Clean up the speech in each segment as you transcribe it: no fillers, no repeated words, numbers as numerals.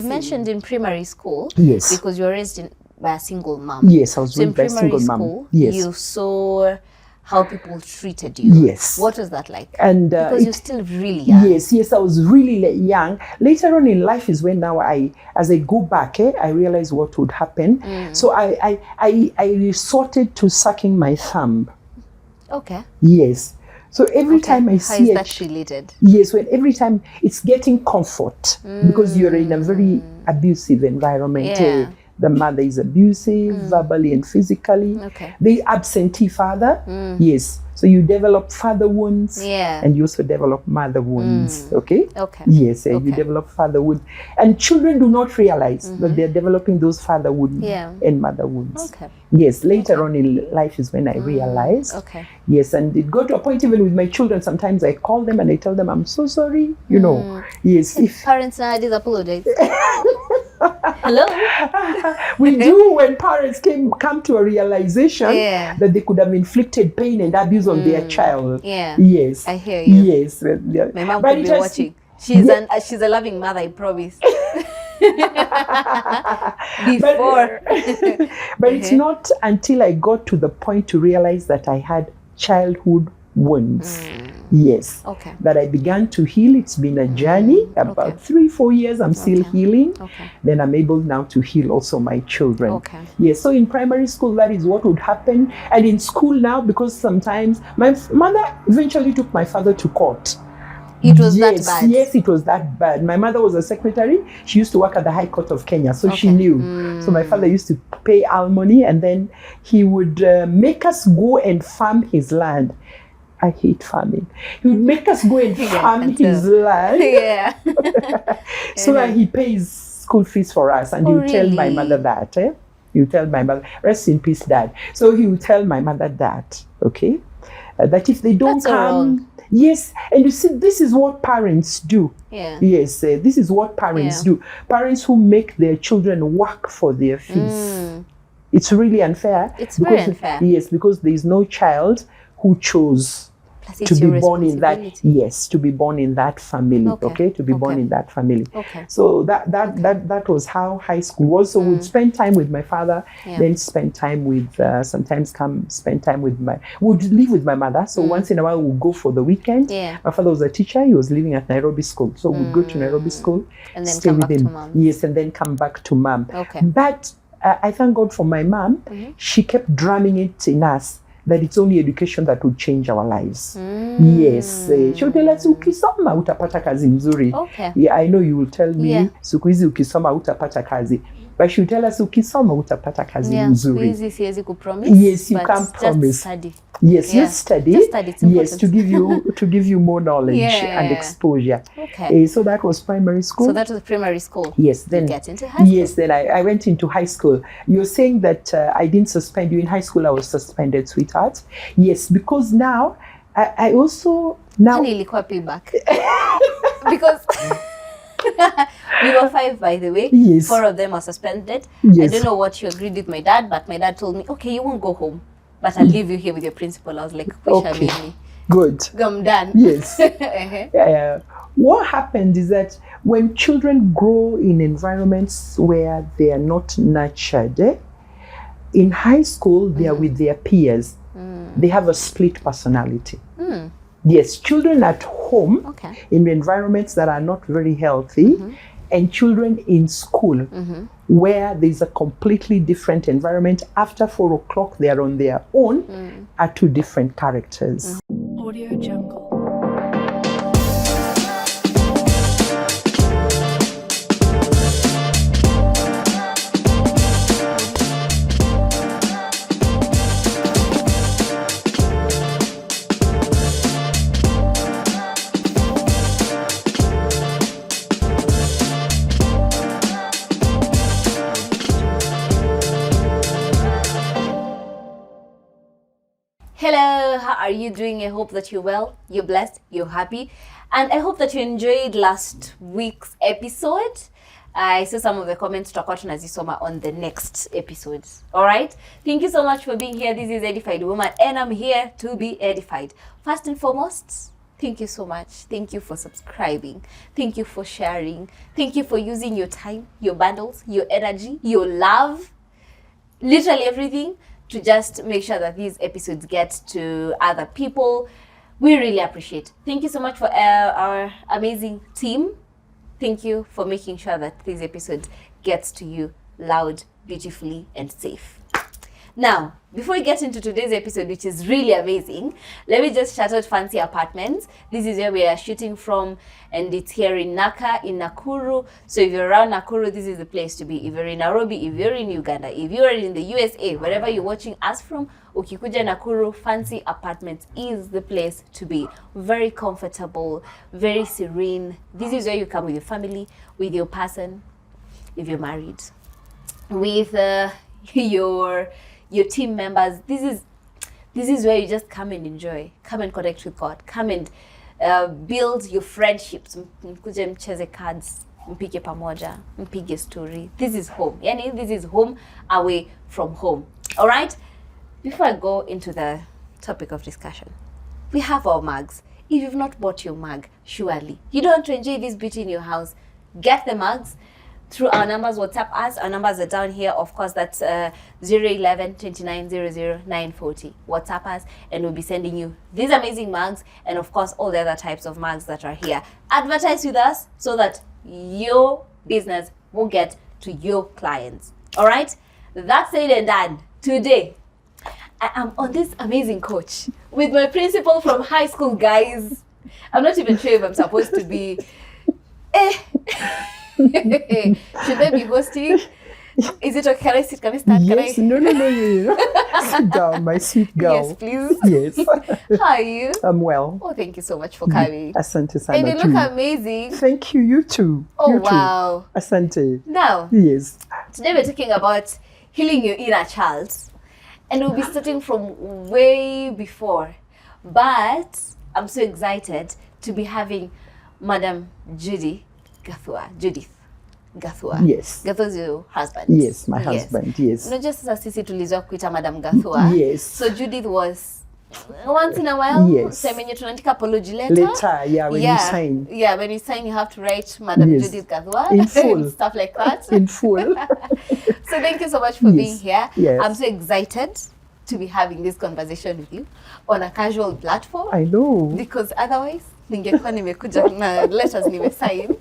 mentioned in primary school. Yes. Because you were raised by a single mom. Yes, I was raised by a single mom. So in primary school, yes. you saw how people treated you. Yes. What was that like? And because you're still really young. Yes, I was really young. Later on in life is when now as I go back, I realize what would happen. So I resorted to sucking my thumb. Okay. Yes. So every time I see it. How is that related? Yes, every time it's getting comfort because you're in a very abusive environment. Yeah. The mother is abusive, verbally and physically. Okay. The absentee father, yes. So you develop father wounds, and you also develop mother wounds. Okay. Okay. Yes, you develop father wounds, and children do not realize that they're developing those father wounds and mother wounds. Okay. Yes, later on in life is when I realized. Okay. Yes, and it got to a point even with my children. Sometimes I call them and I tell them I'm so sorry. You know. Yes. If parents nowadays apologize. Hello. We do when parents come to a realization that they could have inflicted pain and abuse on their child. Yeah. Yes. I hear you. Yes. My mom could be watching. She's a loving mother, I promise. Before. But it's not until I got to the point to realize that I had childhood wounds. Yes. Okay. That I began to heal. It's been a journey. About 3-4 years I'm still healing. Okay. Then I'm able now to heal also my children. Okay. Yes. So in primary school, that is what would happen. And in school now, because sometimes my mother eventually took my father to court. It was that bad? Yes, it was that bad. My mother was a secretary. She used to work at the High Court of Kenya, so she knew. So my father used to pay alimony, and then he would make us go and farm his land. I hate farming. He would make us go and farm his land. Yeah. So that he pays school fees for us. And he would tell my mother that. He would tell my mother, rest in peace, Dad. So he would tell my mother that, okay? That if they don't come... Yes, and you see, this is what parents do. Yeah. Yes, this is what parents do. Parents who make their children work for their fees. It's really unfair. It's very unfair. Yes, because there is no child who chose to be born in that. Yes, to be born in that family. Okay, to be born in that family. Okay. So that was how high school was. So we'd spend time with my father, then spend time with sometimes spend time with would live with my mother. So once in a while we'd go for the weekend. Yeah. My father was a teacher. He was living at Nairobi school, so we'd go to Nairobi school and then stay come with back him. to mom. Yes, and then come back to mom. Okay. But I thank God for my mom. She kept drumming it in us that it's only education that would change our lives. Yes. She would tell us, ukisoma utapata kazi mzuri. Okay. Yeah, I know you will tell me, siku hizi ukisoma utapata kazi. But she would tell us, ukisoma utapata kazi mzuri. Siku siwezi kupromise. Yes, you can't promise. Study. Yes, you study. Just study. Yes, to give you more knowledge and exposure. Okay. So that was primary school. So that was primary school. Yes, then you get into high school. Yes, then I went into high school. You're saying that I didn't suspend you in high school. I was suspended, sweetheart. Yes, because now I also now. Ilikuwa payback. Because we were 5, by the way. Yes. 4 of them are suspended. Yes. I don't know what you agreed with my dad, but my dad told me, okay, you won't go home, but I'll leave you here with your principal. I was like, okay, good. I'm done. Yes. What happened is that when children grow in environments where they are not nurtured, in high school, they are with their peers. They have a split personality. Yes, children at home in environments that are not very healthy, and children in school where there's a completely different environment. After 4 o'clock, they are on their own, are 2 different characters. Audio Jungle. Hello, how are you doing? I hope that you're well, you're blessed, you're happy, and I hope that you enjoyed last week's episode. I saw some of the comments tutakuwa tunazisoma on the next episode. All right? Thank you so much for being here. This is Edified Woman, and I'm here to be edified. First and foremost, Thank you so much. Thank you for subscribing. Thank you for sharing. Thank you for using your time, your bundles, your energy, your love, literally everything to just make sure that these episodes get to other people. We really appreciate. Thank you so much for our amazing team. Thank you for making sure that these episodes gets to you loud, beautifully, and safe. Now, before we get into today's episode, which is really amazing, let me just shout out Fancy Apartments. This is where we are shooting from, and it's here in Naka, in Nakuru. So if you're around Nakuru, this is the place to be. If you're in Nairobi, if you're in Uganda, if you're in the USA, wherever you're watching us from, ukikuja Nakuru, Fancy Apartments is the place to be. Very comfortable, very serene. This is where you come with your family, with your person, if you're married, with your team members. This is where you just come and enjoy, come and connect with God, come and build your friendships. Mkuje mcheze cards, mpige pamoja, mpige story. This is home. Yani, this is home away from home. All right? Before I go into the topic of discussion, we have our mugs. If you've not bought your mug, surely you don't want to enjoy this beauty in your house, get the mugs through our numbers. WhatsApp us. Our numbers are down here. Of course, that's 011 29 00 940. WhatsApp us, and we'll be sending you these amazing mugs, and of course, all the other types of mugs that are here. Advertise with us so that your business will get to your clients. All right? That said and done. Today, I am on this amazing coach with my principal from high school, guys. I'm not even sure if I'm supposed to be. Should I be hosting? Is it okay? Can I sit? Can I start? Yes. No. Sit down, my sweet girl. Yes, please. Yes. How are you? I'm well. Oh, thank you so much for coming. Asante sana. And you look amazing. Thank you. You too. Oh, you wow. Too. Asante. Now, yes. Today we're talking about healing your inner child. And we'll be starting from way before. But I'm so excited to be having Madam Judith Gathua. Yes. Gathua is your husband. Yes, my husband. Yes. Not just as sisi tulizoea kuita Madam Gathua. Yes. So Judith was once in a while. Yes. Same when you tunaandika apology letter. When you sign. Yeah, when you sign, you have to write Madam Judith Gathua. In full. And stuff like that. In full. So thank you so much for being here. Yes. I'm so excited to be having this conversation with you on a casual platform. I know. Because otherwise, ningekuwa nimekuja na letters nimesign.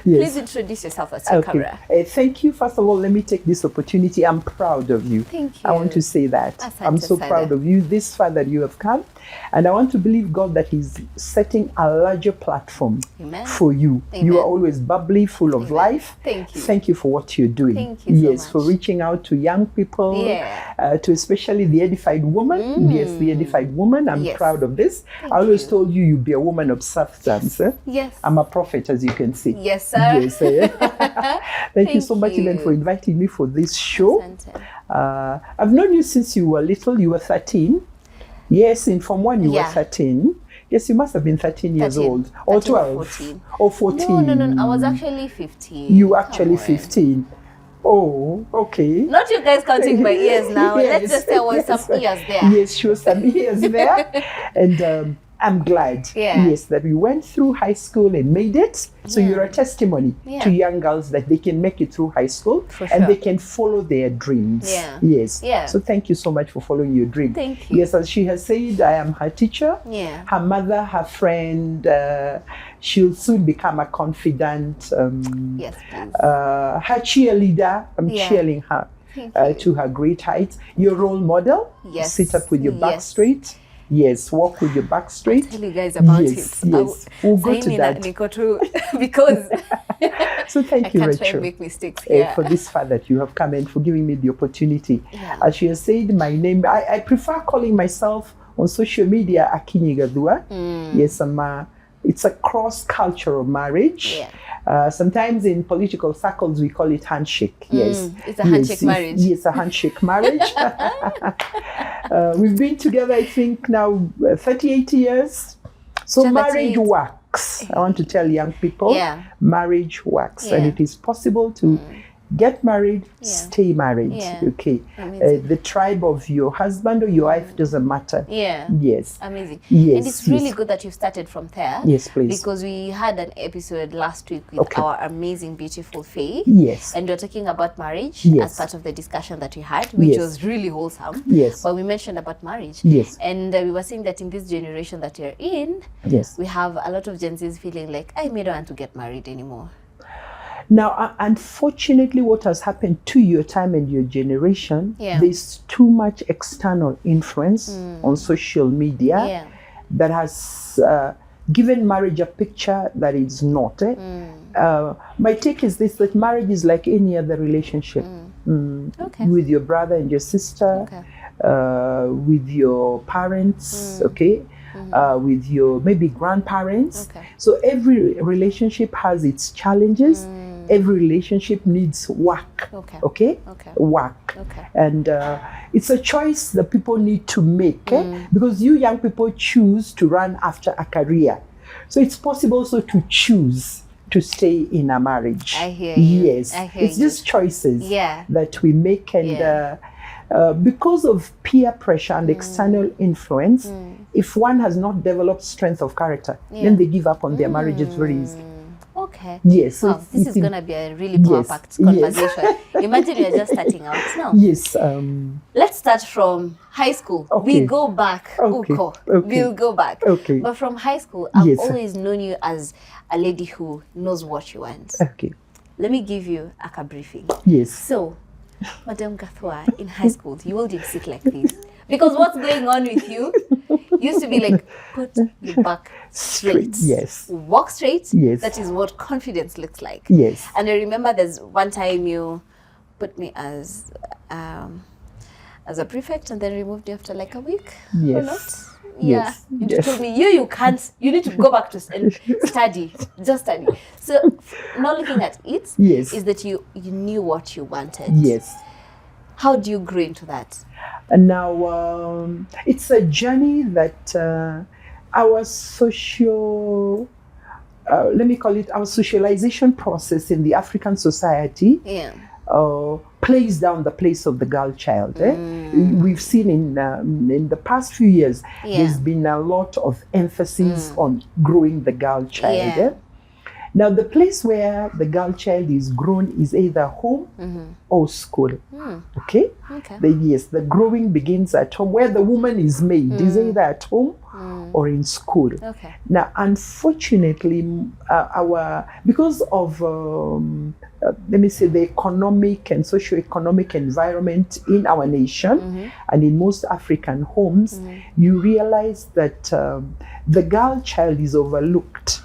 Please introduce yourself as your camera. Thank you. First of all, let me take this opportunity. I'm proud of you. Thank you. I want to say that. Asante I'm so proud of you, this far that you have come. And I want to believe God that He's setting a larger platform for you. Amen. You are always bubbly, full of life. Thank you. Thank you for what you're doing. Thank you so much. For reaching out to young people, to especially the Edified Woman. Yes, the Edified Woman. I'm proud of this. I always told you you'd be a woman of substance. Yes. I'm a prophet, as you can see. Yes, sir. Yes. Thank you so much, even for inviting me for this show. I've known you since you were little. You were 13. Yes, in Form 1 you were 13. Yes, you must have been 13 years old. Or 12. Or 14. No. I was actually 15. You were actually 15. Oh, okay. Not you guys counting my years now. Let's just say I was some years there. Yes, she was some years there. And I'm glad, yes, that we went through high school and made it. So you're a testimony to young girls that they can make it through high school and they can follow their dreams. Yes. So thank you so much for following your dream. Thank you. Yes, as she has said, I am her teacher, her mother, her friend. She'll soon become a confidant. Yes, please. Her cheerleader. I'm cheering her to her great heights. Your role model. Yes. Sit up with your back straight. Yes, walk with your back straight. I'll tell you guys about it. Yes, we'll go to that. Because so thank you, Rachel. I can't Racheal, try and make mistakes here. For this far that you have come and for giving me the opportunity. As she has said, my name, I prefer calling myself on social media Akinyi Gathua. Yes, it's a cross-cultural marriage. Sometimes in political circles we call it handshake. Yes, it's a handshake marriage. Yes, a handshake marriage. We've been together, I think, now 38 years. So marriage works. I want to tell young people, marriage works, and it is possible to get married, stay married. Okay. The tribe of your husband or your wife doesn't matter. Yes. Amazing. Yes. And it's really good that you've started from there. Yes, please. Because we had an episode last week with our amazing, beautiful Faye. Yes. And we were talking about marriage as part of the discussion that we had, which was really wholesome. Yes. But we mentioned about marriage. Yes. And we were saying that in this generation that you're in, we have a lot of Gen Zs feeling like, I don't want to get married anymore. Now, unfortunately, what has happened to your time and your generation, there's too much external influence on social media that has given marriage a picture that it's not. My take is this, that marriage is like any other relationship. With your brother and your sister, with your parents, with your maybe grandparents. So every relationship has its challenges. Every relationship needs work. Work. And it's a choice that people need to make, because you young people choose to run after a career. So it's possible also to choose to stay in a marriage. I hear you. Yes. I hear it's you. just choices that we make, and because of peer pressure and external influence, if one has not developed strength of character, then they give up on their marriages very easily. Okay. Yes. So this is going to be a really power-packed conversation. Imagine you're just starting out now. Yes. Let's start from high school. We go back. We'll go back. But from high school, I've always known you as a lady who knows what you want. Let me give you a briefing. Yes. So, Madam Gathua, in high school, you all did sit like this. Because what's going on with you used to be like, put your back straight. Yes. Walk straight. Yes. That is what confidence looks like. Yes. And I remember there's one time you put me as a prefect and then removed me after like a week. Yes. Or not? Yeah. You told me, you can't, you need to go back to and study. Just study. So now looking at it, is that you knew what you wanted. Yes. How do you grow into that? And now it's a journey that our social, let me call it our socialization process in the African society plays down the place of the girl child. We've seen in the past few years, there's been a lot of emphasis on growing the girl child. Now, the place where the girl child is grown is either home or school. The growing begins at home. Where the woman is made is either at home or in school. Now, unfortunately, because of let me say the economic and socio-economic environment in our nation and in most African homes, you realize that the girl child is overlooked.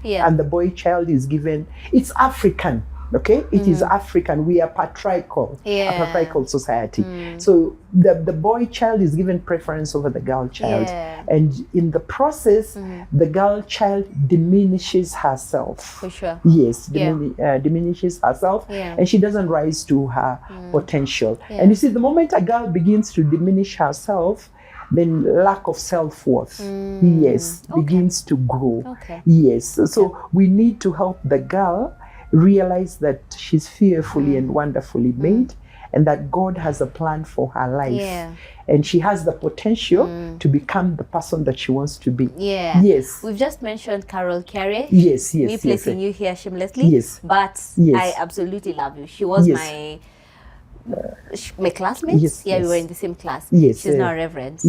And the boy child is given, it's African, it is African. We are patriarchal, a patriarchal society. So the boy child is given preference over the girl child. And in the process, the girl child diminishes herself. For sure. Yes, diminishes herself, and she doesn't rise to her potential. And you see, the moment a girl begins to diminish herself, then lack of self-worth, begins to grow. So we need to help the girl realize that she's fearfully and wonderfully made, and that God has a plan for her life. And she has the potential to become the person that she wants to be. We've just mentioned Carol Carey. Me placing you here shamelessly. But I absolutely love you. She was my classmates. We were in the same class. She's now a reverend.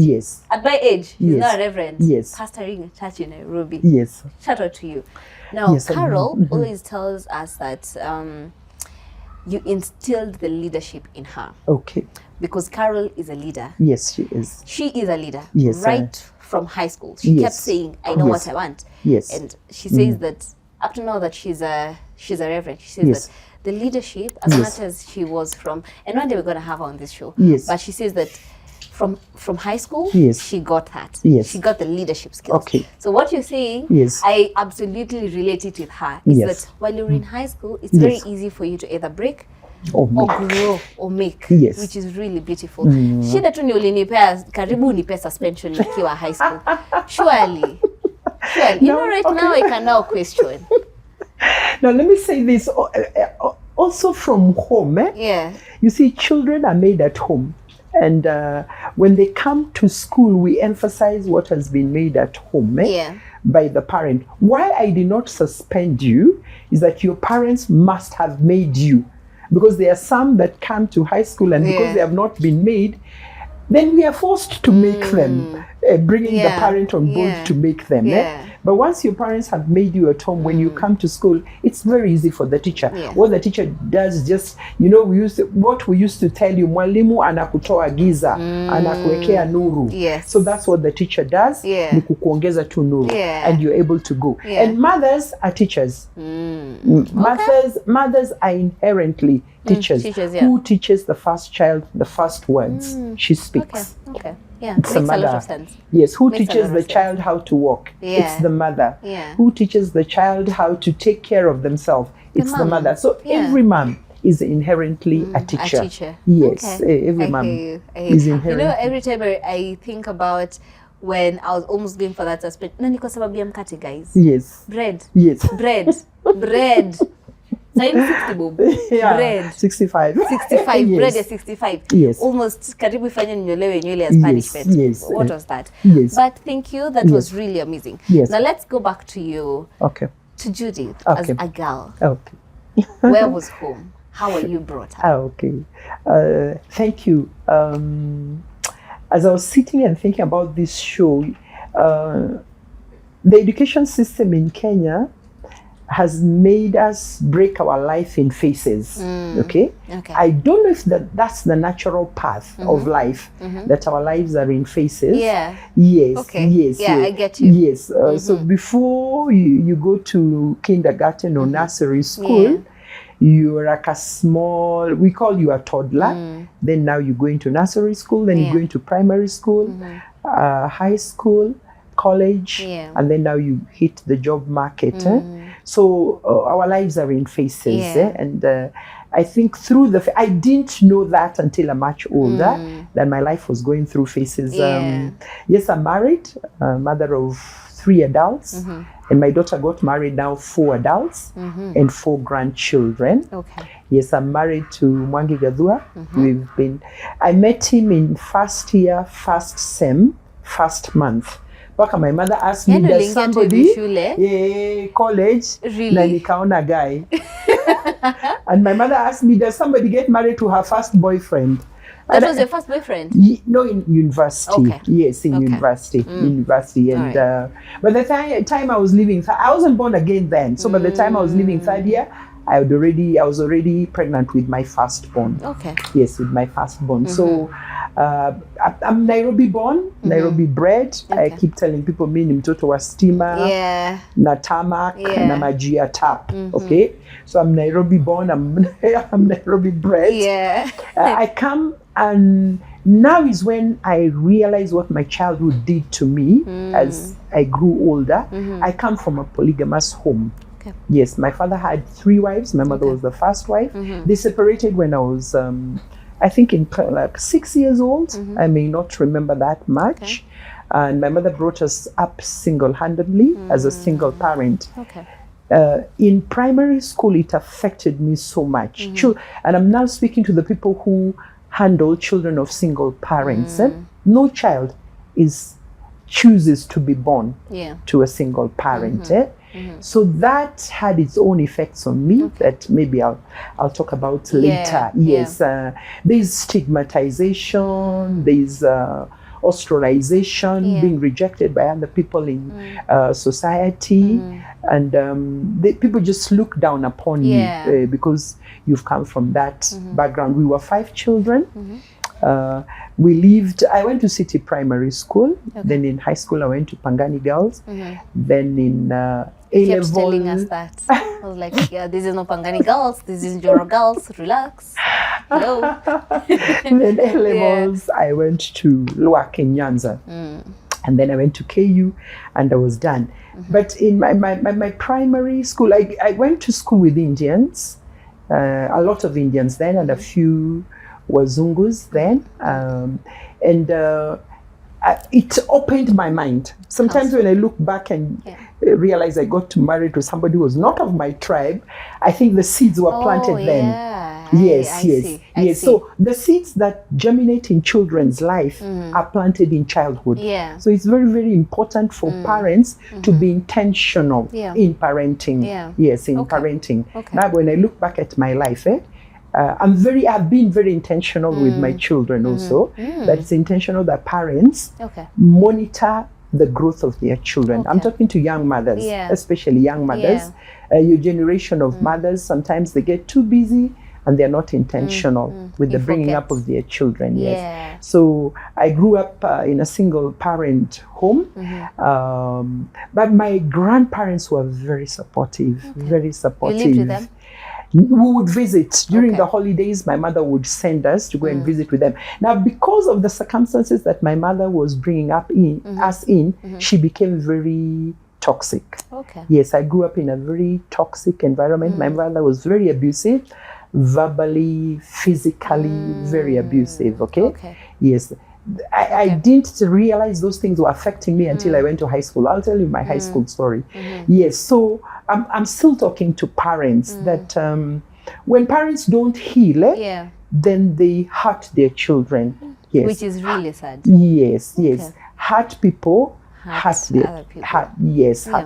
At my age, she's now a reverend. Pastoring a church in Nairobi. Shout out to you. Now, Carol always tells us that you instilled the leadership in her. Because Carol is a leader. She is. She is a leader. Right from high school. She kept saying, I know what I want. And she says that up to now that she's a reverend, she says that the leadership, as much as she was from, and one day we're going to have her on this show, but she says that from high school, she got that. She got the leadership skills. So what you're saying, I absolutely relate it with her, is that while you're in high school, it's very easy for you to either break or grow or make, which is really beautiful. Shida tu ni ulinipea, karibu unipe suspension nikiwa high school. Surely. You know, right now I can now question. Now, let me say this also from home. Yeah. You see, children are made at home. And when they come to school, we emphasize what has been made at home by the parent. Why I did not suspend you is that your parents must have made you. Because there are some that come to high school and because they have not been made, then we are forced to make them, bringing the parent on board to make them. But once your parents have made you at home, when you come to school, it's very easy for the teacher. What the teacher does is just, what we used to tell you, mwalimu anakutoa giza, anakuwekea nuru. So that's what the teacher does, ni kukuongeza tu nuru, and you're able to go. And mothers are teachers. Mothers are inherently teachers. Who teaches the first child the first words she speaks? Okay. Yeah, it's the mother. A lot of sense. Yes, who teaches the child how to walk? It's the mother. Who teaches the child how to take care of themselves? It's the mother. So every mom is inherently a teacher. Yes, every mom is inherently. Every time I think about when I was almost going for that aspect, nani kwa sababu ya mkate, guys? Yes. Bread. Yes. Bread. 60 bob. Bread 65. 65. Bread is 65. Yes. Almost karibu ifanye nywele as punishment. Yes. What was that? Yes. But thank you. That was really amazing. Yes. Now let's go back to you. Okay. To Judith as a girl. Okay. Where was home? How were you brought up? Okay. Thank you. As I was sitting and thinking about this show, the education system in Kenya has made us break our life in phases. Okay? I don't know if that's the natural path of life, that our lives are in phases. Yes. Okay. Yes. I get you. Yes. So before you go to kindergarten or nursery school, you're like a small, we call you a toddler. Then now you go into nursery school, then you go into primary school, high school, college, and then now you hit the job market. So our lives are in phases. And I think through I didn't know that until I'm much older, that my life was going through phases. Yes, I'm married, mother of 3 adults. And my daughter got married now, 4 adults and 4 grandchildren. Yes, I'm married to Mwangi Gathua. I met him in first year, first sem, first month. My mother asked me, does somebody college na nikaona guy. And my mother asked me, does somebody get married to her first boyfriend? That was your first boyfriend? No, in university. Yes, in university. University. And by the time I was leaving, I wasn't born again then. So by the time I was leaving 3rd year, I was already pregnant with my firstborn. Yes, with my firstborn. So I'm Nairobi born, Nairobi bred. I keep telling people, me ni mtoto wa stima, na tamak, na maji ya tap. Okay, so I'm Nairobi born. I'm Nairobi bred. I come, and now is when I realize what my childhood did to me as I grew older. I come from a polygamous home. Yes, my father had 3 wives. My mother was the first wife. They separated when I was, I think, in like 6 years old. I may not remember that much. And my mother brought us up single-handedly as a single parent. In primary school, it affected me so much. And I'm now speaking to the people who handle children of single parents. No child chooses to be born to a single parent. So that had its own effects on me that maybe I'll talk about later. Yes, there's stigmatization, there's ostracization, being rejected by other people in society, and people just look down upon you because you've come from that background. We were 5 children. I went to City Primary School. Then in high school, I went to Pangani Girls. Then in A-level. Kept telling us that. I was like, this is no Pangani Girls. This is Joro Girls. Relax. Hello. Then A-levels, I went to Luak in Nyanza. And then I went to KU, and I was done. But in my primary school, I went to school with Indians. A lot of Indians then, and a few Wazungus then, and it opened my mind. Sometimes when I look back and realize I got married to somebody who was not of my tribe, I think the seeds were planted then. Yes. So the seeds that germinate in children's life are planted in childhood. So it's very, very important for parents to be intentional in parenting. Yes, in parenting. Now, when I look back at my life, I've been very intentional with my children also. That it's intentional that parents monitor the growth of their children. I'm talking to young mothers, especially young mothers. Your generation of mothers, sometimes they get too busy and they're not intentional with the bringing up of their children. So I grew up in a single parent home, but my grandparents were very supportive, very supportive. You lived with them? We would visit during the holidays. My mother would send us to go and visit with them. Now, because of the circumstances that my mother was bringing up us in, she became very toxic. Yes, I grew up in a very toxic environment. My mother was very abusive, verbally, physically, very abusive. Yes. I didn't realize those things were affecting me until I went to high school. I'll tell you my high school story. Yes, so I'm still talking to parents that when parents don't heal, then they hurt their children. Yes. Which is really sad. Yes. Hurt people. Hurt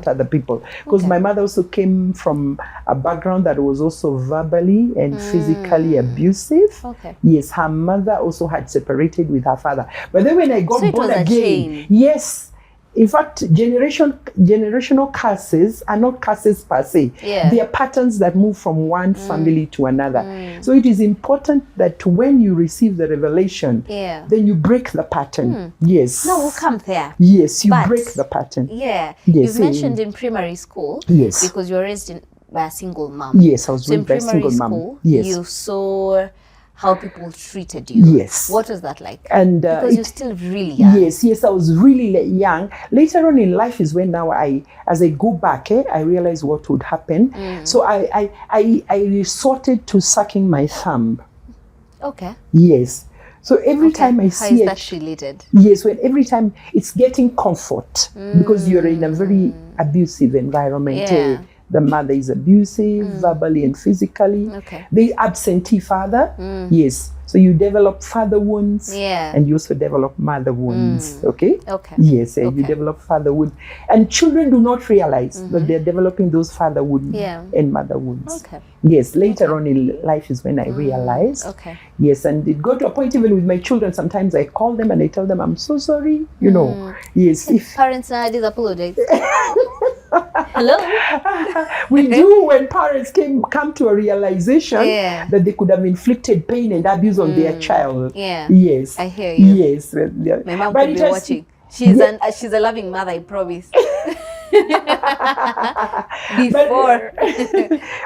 other people. Because my mother also came from a background that was also verbally and physically abusive. Yes, her mother also had separated with her father. But then when I got born again, yes, in fact, generational curses are not curses per se. They are patterns that move from one family to another. So it is important that when you receive the revelation, then you break the pattern. Yes. No, we'll come there. Yes, you break the pattern. You've mentioned in primary school. Because you were raised by a single mom. Yes, I was raised by a single mom. School, you saw how people treated you. Yes. What was that like? And because you're still really young. Yes, I was really young. Later on in life is when now as I go back, I realize what would happen. So I resorted to sucking my thumb. Yes. So every time I see it. How is that related? Yes, every time it's getting comfort because you're in a very abusive environment. The mother is abusive, verbally and physically. The absentee father, yes. So you develop father wounds and you also develop mother wounds, Yes, you develop father wounds. And children do not realize that they're developing those father wounds and mother wounds. Yes, later on in life is when I realized. Yes, and it got to a point even with my children, sometimes I call them and I tell them, I'm so sorry, you know. Yes. If parents nowadays apologize. Hello? We do when parents come to a realization that they could have inflicted pain and abuse on their child. Yes. I hear you. Yes. My mom could be watching. She's a loving mother, I promise. Before.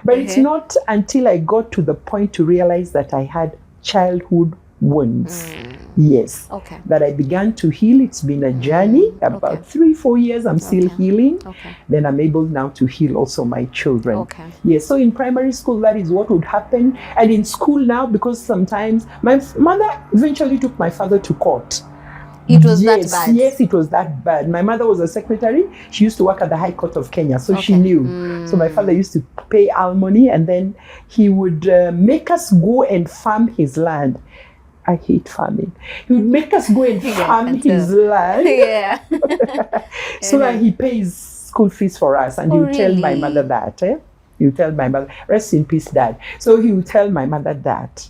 But it's not until I got to the point to realize that I had childhood wounds. Yes. That I began to heal. It's been a journey. About 3-4 years, I'm still healing. Then I'm able now to heal also my children. Yes. So in primary school, that is what would happen. And in school now, because sometimes my mother eventually took my father to court. It was that bad? Yes, it was that bad. My mother was a secretary. She used to work at the High Court of Kenya, so she knew. So my father used to pay alimony, and then he would make us go and farm his land. I hate farming. He would make us go and farm his land. So that he pays school fees for us. And he would tell my mother that. He would tell my mother, rest in peace, Dad. So he would tell my mother that,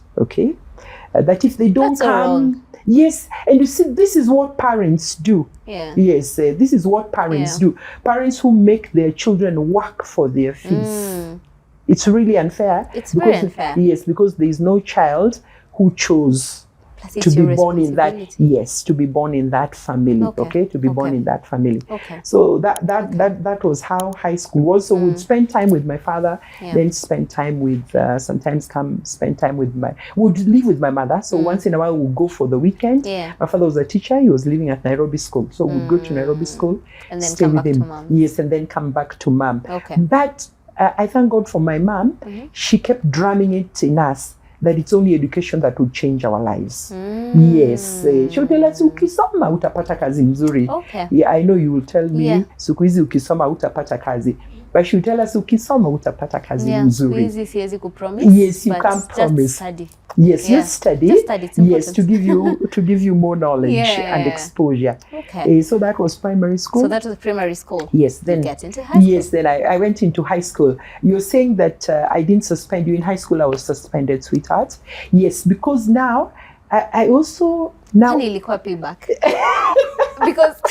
that if they don't come... Yes, and you see, this is what parents do. Yes, this is what parents do. Parents who make their children work for their fees. It's really unfair. It's very unfair. Yes, because there is no child who chose to be born in that. Yes, to be born in that family. To be born in that family. So that was how high school was. So we'd spend time with my father, then spend time with would live with my mother. So once in a while we'd go for the weekend. My father was a teacher. He was living at Nairobi school, so we'd go to Nairobi school and then stay come with back him. to mom. Yes, and then come back to mom. But I thank God for my mom. She kept drumming it in us that it's only education that would change our lives. Yes. She would tell us, ukisoma utapata kazi mzuri. Okay. Yeah, I know you will tell me, Yeah. siku hizi ukisoma utapata kazi. But she would tell us, ukisoma utapata kazi mzuri. Siku hizi siwezi kupromise. Yes, you can't promise. Just study. Yes, Yeah. just study. Just study. It's Yes, important. to give you more knowledge Yeah. and exposure. Okay. So that was primary school. So that was primary school. Yes, then you get into high school. Yes, then I went into high school. You're saying that I didn't suspend you in high school. I was suspended, sweetheart. Yes, because now I also now. Honey, ilikuwa payback. Because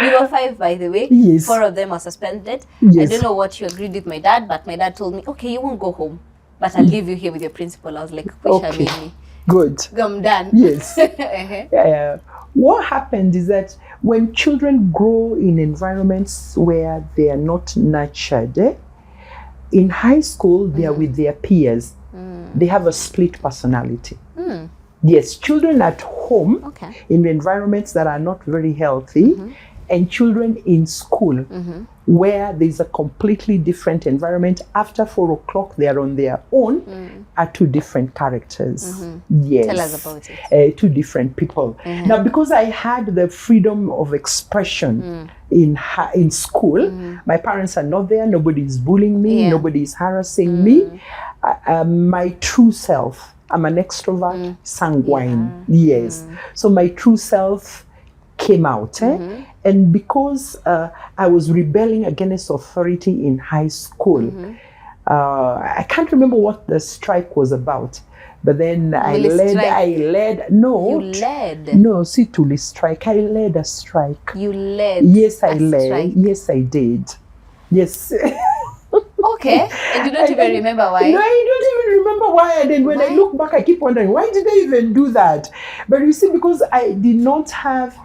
we were 5, by the way. Yes. 4 of them were suspended. Yes. I don't know what you agreed with my dad, but my dad told me, okay, you won't go home, but I'll leave you here with your principal. I was like, Okay. Good. I'm done. Yes. What happened is that when children grow in environments where they are not nurtured, in high school they are with their peers. They have a split personality. Yes, children at home in environments that are not very healthy, and children in school where there's a completely different environment. After 4 o'clock, they are on their own, are 2 different characters. Yes. Tell us about it. 2 different people. Now, because I had the freedom of expression in school, my parents are not there, nobody is bullying me, nobody is harassing me. My true self, I'm an extrovert, sanguine. Yes. So my true self came out. And because I was rebelling against authority in high school, I can't remember what the strike was about. But then I led. No, see, to strike. I led a strike. You led. Yes, I led. Strike. Yes, I did. Yes. Okay. And you don't even remember why? No, I don't even remember why. And then when I look back, I keep wondering, why did I even do that? But you see, because I did not have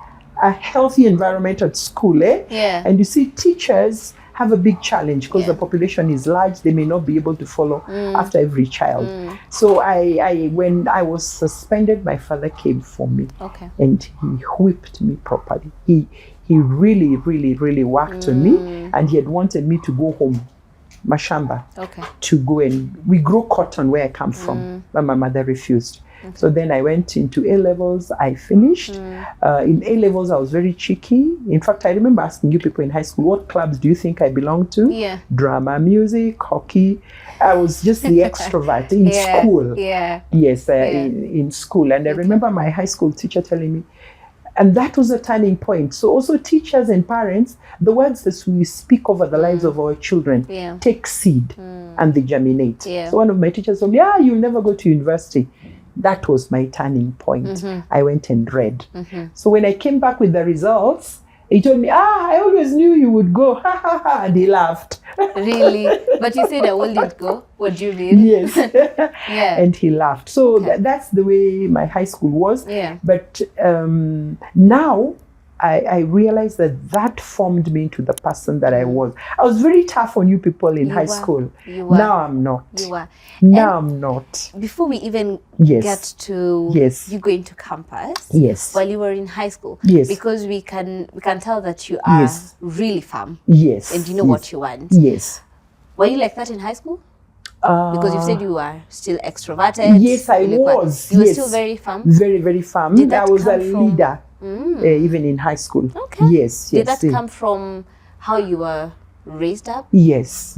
a healthy environment at school, And you see, teachers have a big challenge because the population is large. They may not be able to follow after every child. So when I was suspended, my father came for me, and he whipped me properly. He really, really, really worked on me, and he had wanted me to go home, Mashamba, to go and we grow cotton where I come from, but my mother refused. So then I went into A-levels, I finished. In A-levels, I was very cheeky. In fact, I remember asking you people in high school, what clubs do you think I belong to? Yeah. Drama, music, hockey. I was just the extrovert in school. Yes, in school. And I remember my high school teacher telling me, and that was a turning point. So also teachers and parents, the words that we speak over the lives of our children take seed and they germinate. So one of my teachers told me, you'll never go to university. That was my turning point. I went and read. So when I came back with the results, he told me, I always knew you would go. And he laughed. Really? But you said I wouldn't go. What do you mean? Yes. And he laughed. So that's the way my high school was. But now I realized that formed me into the person that I was. I was very tough on you people in high school. Now I'm not. You were. Now I'm not. Before we even get to you going to campus, while you were in high school, because we can tell that you are really firm. And you know what you want. Were you like that in high school? Because you said you were still extroverted. Yes, I was. You were still very firm? Very, very firm. Did that I was come a from... leader, even in high school. Yes. Did that come from how you were raised up? Yes.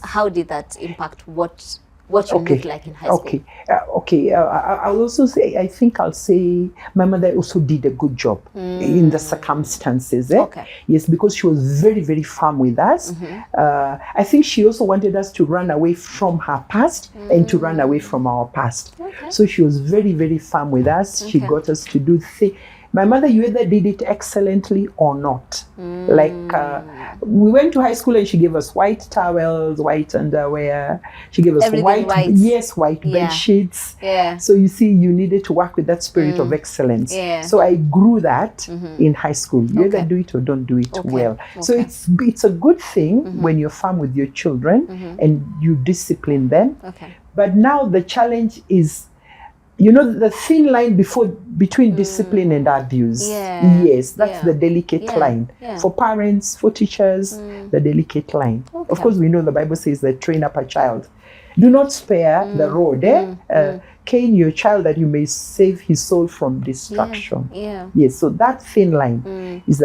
How did that impact what you looked like in high school? I'll also say, I think I'll say my mother also did a good job in the circumstances. Yes, because she was very, very firm with us. I think she also wanted us to run away from her past and to run away from our past. So she was very, very firm with us. She got us to do things. My mother, you either did it excellently or not. Like, we went to high school and she gave us white towels, white underwear. She gave us white bed sheets. So you see, you needed to work with that spirit of excellence. So I grew that in high school. You either do it or don't do it well. So it's a good thing when you're firm with your children and you discipline them. But now the challenge is, the thin line between discipline and abuse. Yes, that's the delicate line. For parents, for teachers, the delicate line. Of course, we know the Bible says that train up a child Do not spare the rod. Cane your child that you may save his soul from destruction. Yeah. Yes, so that thin line is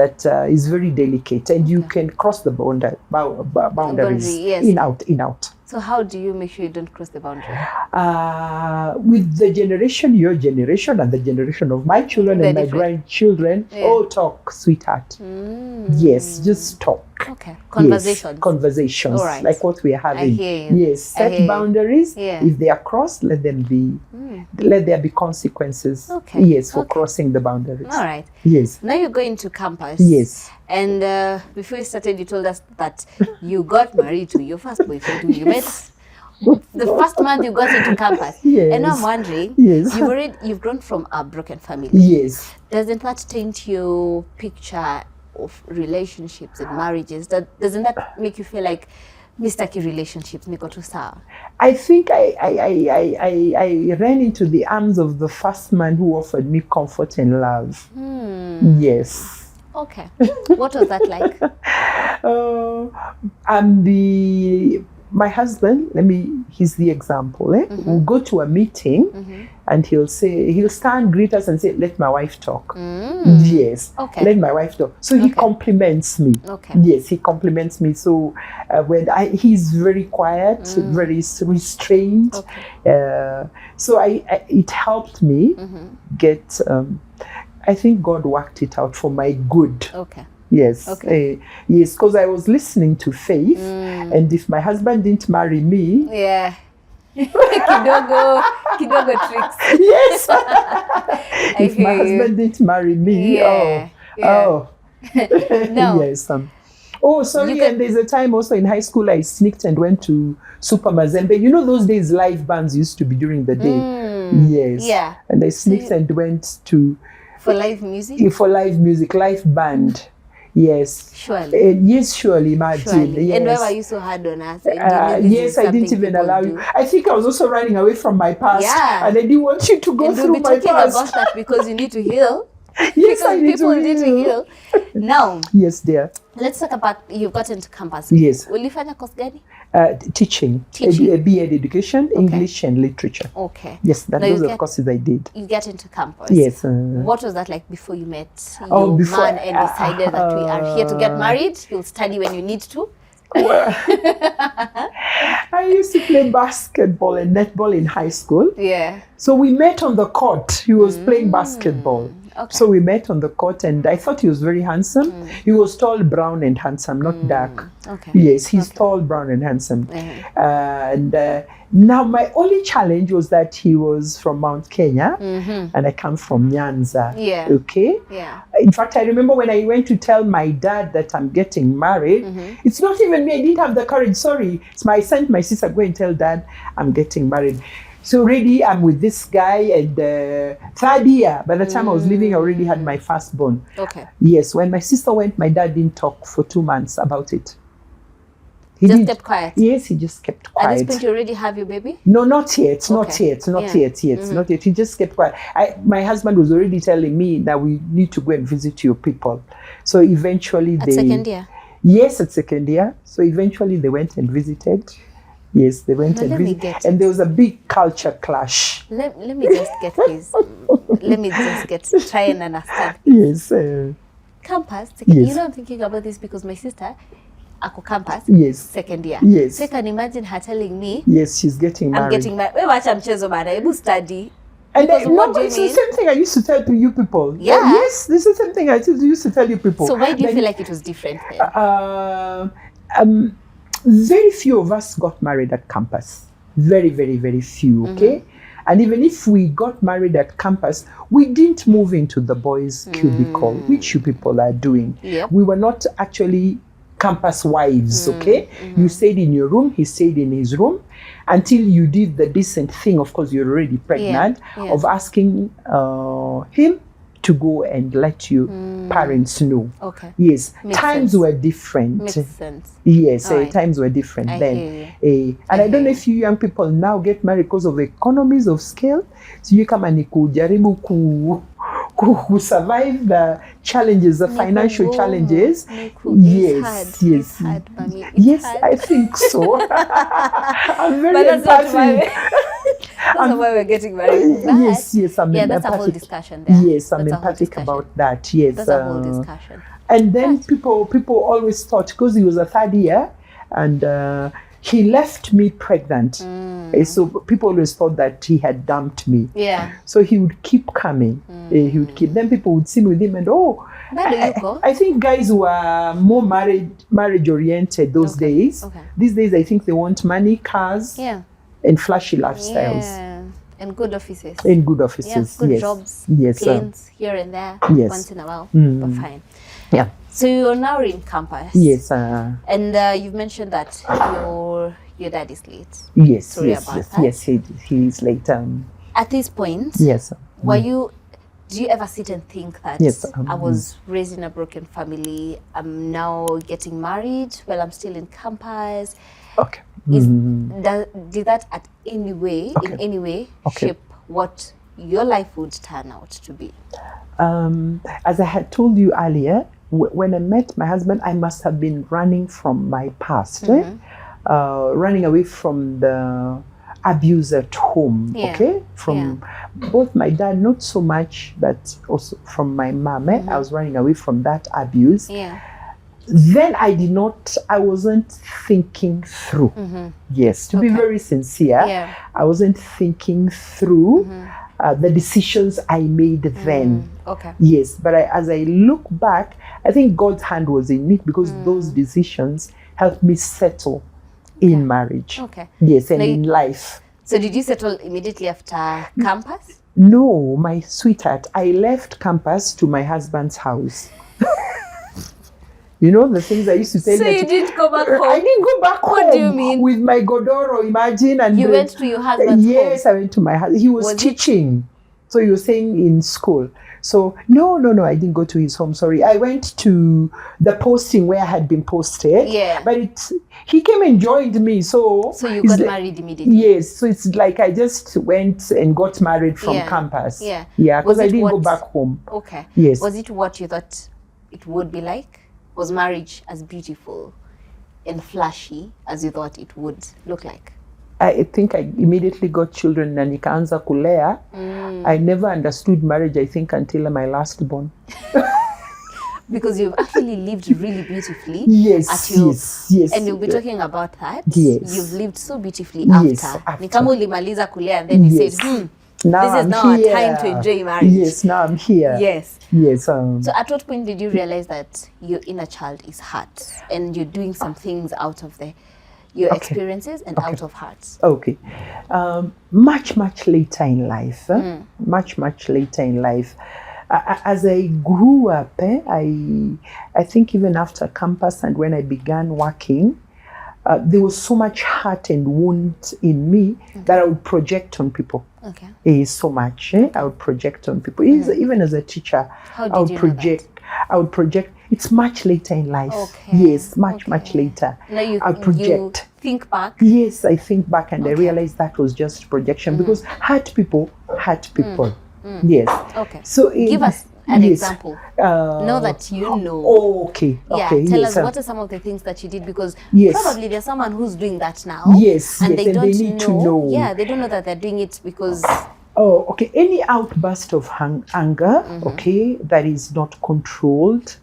very delicate, and you can cross the boundaries. Boundary, yes. In, out. So how do you make sure you don't cross the boundary? With the generation, your generation, and the generation of my children and my grandchildren, all talk, sweetheart. Yes, just talk. Okay. Conversations. Yes, conversations, right. Like what we are having. I hear you. Yes, set boundaries. Yeah. If they are crossed, let them be. Let there be consequences. Okay. Yes, for crossing the boundaries. All right. Yes. Now you're going to campus. Yes. And before you started, you told us that you got married to your first boyfriend who you met the first month you got into campus. Yes. And now I'm wondering, yes. you've grown from a broken family. Yes. Doesn't that taint your picture of relationships and marriages? Doesn't that make you feel like mistake relationships niko tu sawa? I think I ran into the arms of the first man who offered me comfort and love. Yes. Okay. What was that like? My husband, he's the example. We'll go to a meeting and he'll stand, greet us and say, let my wife talk. Yes. Okay. Let my wife talk. So he compliments me. Okay. Yes, he compliments me. So he's very quiet, very restrained. Okay. So it helped me get, I think God worked it out for my good. Okay. Yes. Okay. Yes, because I was listening to Faith, and if my husband didn't marry me, yeah, kidogo tricks. Yes. If my husband didn't marry me, no. Yes. Sorry. And there's a time also in high school I sneaked and went to Super Mazembe. You know those days live bands used to be during the day. Yes. Yeah. And I sneaked and went to for live music. Live band. Yes. Surely. Yes, surely, Martin. Yes. And why were you so hard on us? Yes, I didn't even allow you. I think I was also running away from my past. Yeah. And I didn't want you to go through my past. We'll be talking about that because you need to heal. Yes, I need people need to heal. Now. Yes, dear. Let's talk about, you've got into campus. Yes. Ulifanya course gani? Teaching. B.Ed education, English and literature. Okay. Yes, those are the courses I did. You get into campus. Yes. What was that like before you met your man and decided that we are here to get married? You'll study when you need to? Well, I used to play basketball and netball in high school. Yeah. So we met on the court. He was playing basketball. Okay. So we met on the court and I thought he was very handsome. He was tall, brown and handsome, not dark. Okay. Yes, he's tall, brown and handsome. Now my only challenge was that he was from Mount Kenya and I come from Nyanza. Yeah. Okay. Yeah. In fact, I remember when I went to tell my dad that I'm getting married, it's not even me, I didn't have the courage, sorry. I sent my sister, go and tell dad I'm getting married. So already I'm with this guy and third year, by the time I was leaving, I already had my firstborn. Okay. Yes, when my sister went, my dad didn't talk for 2 months about it. He just kept quiet? Yes, he just kept quiet. At this point, you already have your baby? No, not yet, not yet. He just kept quiet. My husband was already telling me that we need to go and visit your people. So eventually At second year? Yes, at second year. So eventually they went and visited. Yes, they went and visited. And there was a big culture clash. Let me just get this. Let me just try and understand. Yes. Campus? Yes. You know, I'm thinking about this because my sister, ako campus, yes, second year. Yes. So you can imagine her telling me, yes, she's getting married. I'm getting married. We watch mchezo bana, ebu study. And it's the same thing I used to tell to you people. Yeah. Yes, this is the same thing I used to tell you people. So why do you feel like it was different then? Very few of us got married at campus. Very, very, very few, okay? And even if we got married at campus, we didn't move into the boys' cubicle, which you people are doing. Yep. We were not actually campus wives, okay? You stayed in your room, he stayed in his room, until you did the decent thing, of course you're already pregnant, of asking him to go and let your parents know. Okay. Yes. Makes times sense. were different. Makes sense. Yes, Right. times were different I then. hear And I don't know if you young people now get married because of economies of scale. So you come and kujaribu who survive the challenges, the financial challenges. Yes. It's hard, mommy. Yes, I think so. I'm very empathic. That's why we're getting married. Yes, I'm yeah, empathic. that's a whole discussion there. Yes, I'm empathic about that. Yes. That's a whole discussion. And then people always thought, because he was a third year, and he left me pregnant. So people always thought that he had dumped me. Yeah. So he would keep coming. He would keep. Then people would see me with him, and I think guys were more marriage oriented those days. Okay. These days, I think they want money, cars, and flashy lifestyles. Yeah. And good offices. In good offices. Yeah, good jobs. Yes. Planes here and there. Yes. Once in a while. But fine. Yeah. So you're now in campus. Yes. And you've mentioned that your dad is late. Yes. Sorry about that. Yes. He is late. At this point, yes. Do you ever sit and think that I was raised in a broken family, I'm now getting married while I'm still in campus? Okay. Did that in any way shape what your life would turn out to be? As I had told you earlier, when I met my husband, I must have been running from my past, running away from the abuse at home, from both my dad, not so much, but also from my mom. I was running away from that abuse. Then I wasn't thinking through. Yes, to be very sincere, I wasn't thinking through the decisions I made then. Yes, but as I look back, I think God's hand was in it, because those decisions helped me settle in marriage. Yes, and in life. So did you settle immediately after campus? No, my sweetheart, I left campus to my husband's house. You know, the things I used to tell you. So you didn't go back home? I didn't go back home. What do you mean? With my Godoro, imagine. And you went to your husband's home? Yes, I went to my husband. He was teaching. So you were saying in school. So no, I didn't go to his home, sorry. I went to the posting where I had been posted. Yeah. But he came and joined me. So you got married immediately? Yes. So it's like I just went and got married from campus. Yeah. Yeah, because I didn't go back home. Okay. Yes. Was it what you thought it would be like? Was marriage as beautiful and flashy as you thought it would look like? I think I immediately got children and nikaanza kulea. I never understood marriage, I think, until my last born. Because you've actually lived really beautifully. Yes. And you'll be talking about that. Yes. You've lived so beautifully after. Ni kama ulimaliza kulea and then you said, now this is now a time to enjoy marriage. Yes, now I'm here. Yes. So at what point did you realize that your inner child is hurt and you're doing some things out of your experiences and out of heart? Okay. Much later in life. Much later in life. As I grew up, I think even after campus and when I began working, there was so much hurt and wound in me that I would project on people. So much. I would project on people. Even as a teacher, I would project. It's much later in life. Yes, much later. Now I project. You think back? Yes, I think back and I realized that was just projection, because hurt people. Yes. Okay. So give us an example. Know that you know. Okay. Tell us what are some of the things that you did, because probably there's someone who's doing that now. Yes. And they don't need to know. Yeah, they don't know that they're doing it because. Oh, okay. Any outburst of anger, that is not controlled,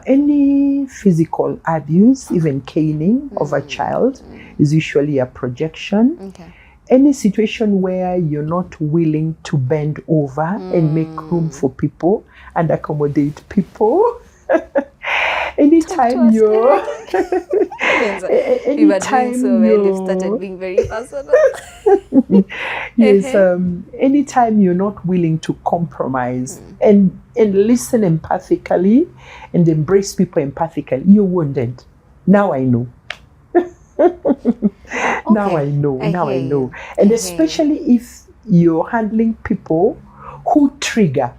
any physical abuse, even caning of a child, is usually a projection. Any situation where you're not willing to bend over and make room for people and accommodate people. Anytime you're anytime you've started being very personal. Yes, anytime you're not willing to compromise and listen empathically and embrace people empathically, you're wounded. Now I know. Now I know. And especially if you're handling people who trigger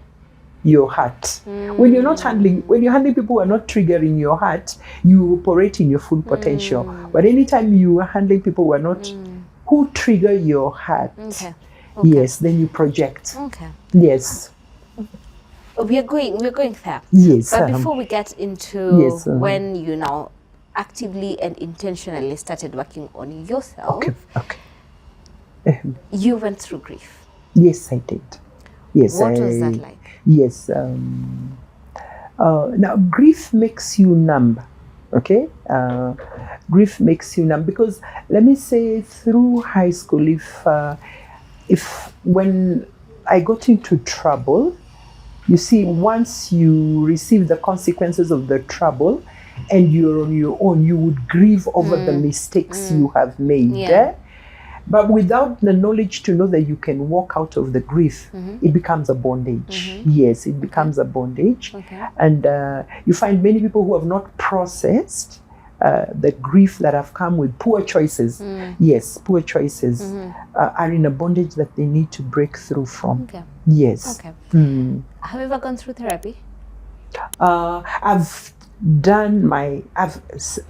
your heart. When you're handling people who are not triggering your heart, you operate in your full potential. But anytime you are handling people who are not, who trigger your heart, yes, then you project. Yes. we're going there. Yes. But before we get into when you now actively and intentionally started working on yourself, you went through grief. Yes, I did. Yes. What was that like? Yes. Now, grief makes you numb. Okay? Grief makes you numb because, let me say, through high school, if when I got into trouble, you see, once you receive the consequences of the trouble and you're on your own, you would grieve over the mistakes you have made. Yeah. But without the knowledge to know that you can walk out of the grief, it becomes a bondage. Yes, it becomes a bondage. And you find many people who have not processed the grief that have come with poor choices. Yes, poor choices are in a bondage that they need to break through from. Yes. Have you ever gone through therapy?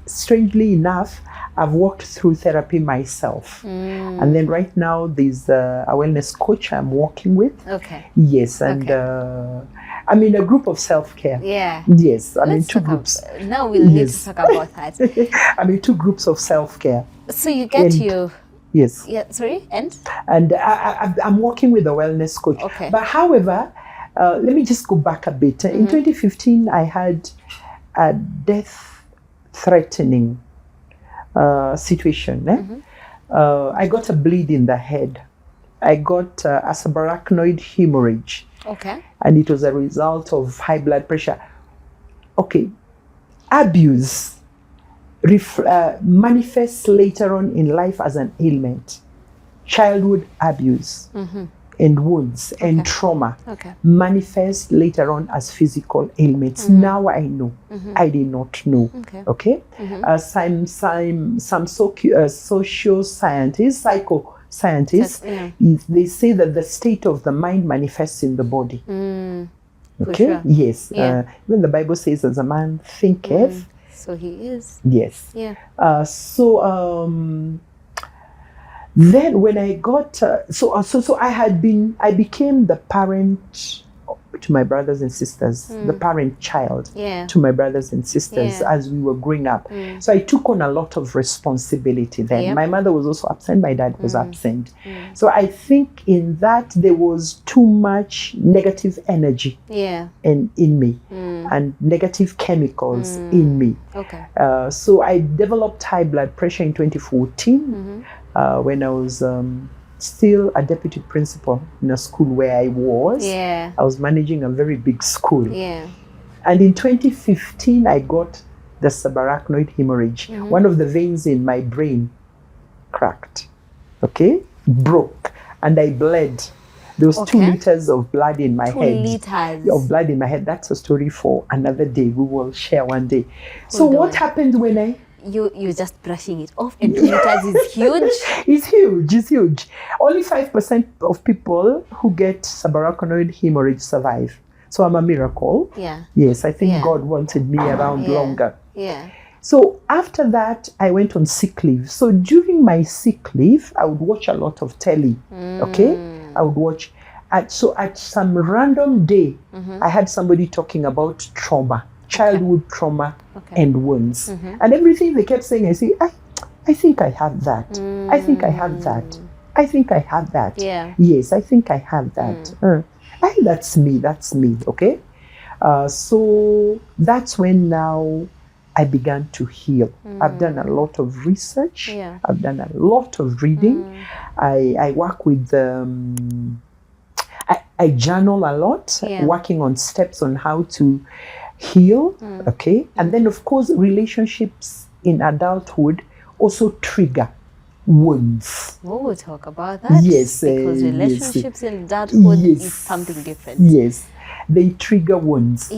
Strangely enough, I've walked through therapy myself. And then right now there's a wellness coach I'm working with. Yes, and I'm in a group of self-care. Yes, I'm in two groups. Now we'll need to talk about that. I'm in two groups of self-care. So you get Yes. Yeah, sorry, and I'm working with a wellness coach. But however, let me just go back a bit. In 2015, I had a death-threatening situation. I got a bleed in the head. I got a subarachnoid hemorrhage. And it was a result of high blood pressure. Abuse manifests later on in life as an ailment. Childhood abuse and wounds and trauma manifest later on as physical ailments. Now I know. I did not know. Some social scientists, psychoscientists, they say that the state of the mind manifests in the body. Yes. When the Bible says, as a man thinketh, so he is. Yes. Then when I got, I became the parent to my brothers and sisters, the parent child to my brothers and sisters as we were growing up. So I took on a lot of responsibility then. My mother was also absent, my dad was absent. So I think in that there was too much negative energy in me and negative chemicals in me. So I developed high blood pressure in 2014 when I was still a deputy principal in a school where I was. I was managing a very big school. And in 2015, I got the subarachnoid hemorrhage. One of the veins in my brain cracked, broke, and I bled. There was 2 liters of blood in my head. 2 liters of blood in my head. That's a story for another day. We will share one day. So what happened when you're just brushing it off, and 2 liters is huge. It's huge. It's huge. Only 5% of people who get subarachnoid hemorrhage survive. So I'm a miracle. Yes, I think God wanted me around longer. So after that, I went on sick leave. So during my sick leave, I would watch a lot of telly. I would watch. At some random day, I had somebody talking about trauma. Childhood trauma and wounds. And everything they kept saying, I say, I think I have that. I think I have that. I think I have that. Yes, I think I have that. That's me. So that's when now I began to heal. I've done a lot of research. I've done a lot of reading. I work with I journal a lot, working on steps on how to heal, and then of course relationships in adulthood also trigger wounds. We'll talk about that. Yes, because relationships in adulthood is something different. Yes, they trigger wounds.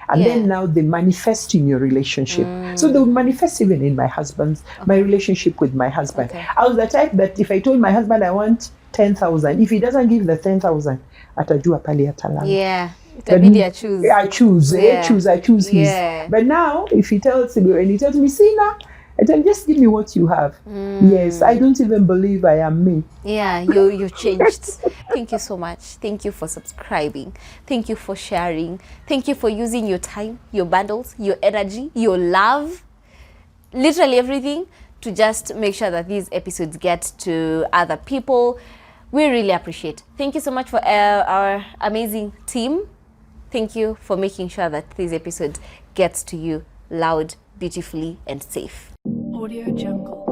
And then now they manifest in your relationship. So they will manifest even in my relationship with my husband. I was the type that if I told my husband I want 10,000, if he doesn't give the 10,000, atajua pali atalala. I choose. I choose his. But now, if he tells me, Sina, I tell them, just give me what you have. Yes, I don't even believe I am me. Yeah, you changed. Thank you so much. Thank you for subscribing. Thank you for sharing. Thank you for using your time, your bundles, your energy, your love, literally everything to just make sure that these episodes get to other people. We really appreciate. Thank you so much for our amazing team. Thank you for making sure that this episode gets to you loud, beautifully, and safe. Audio Jungle.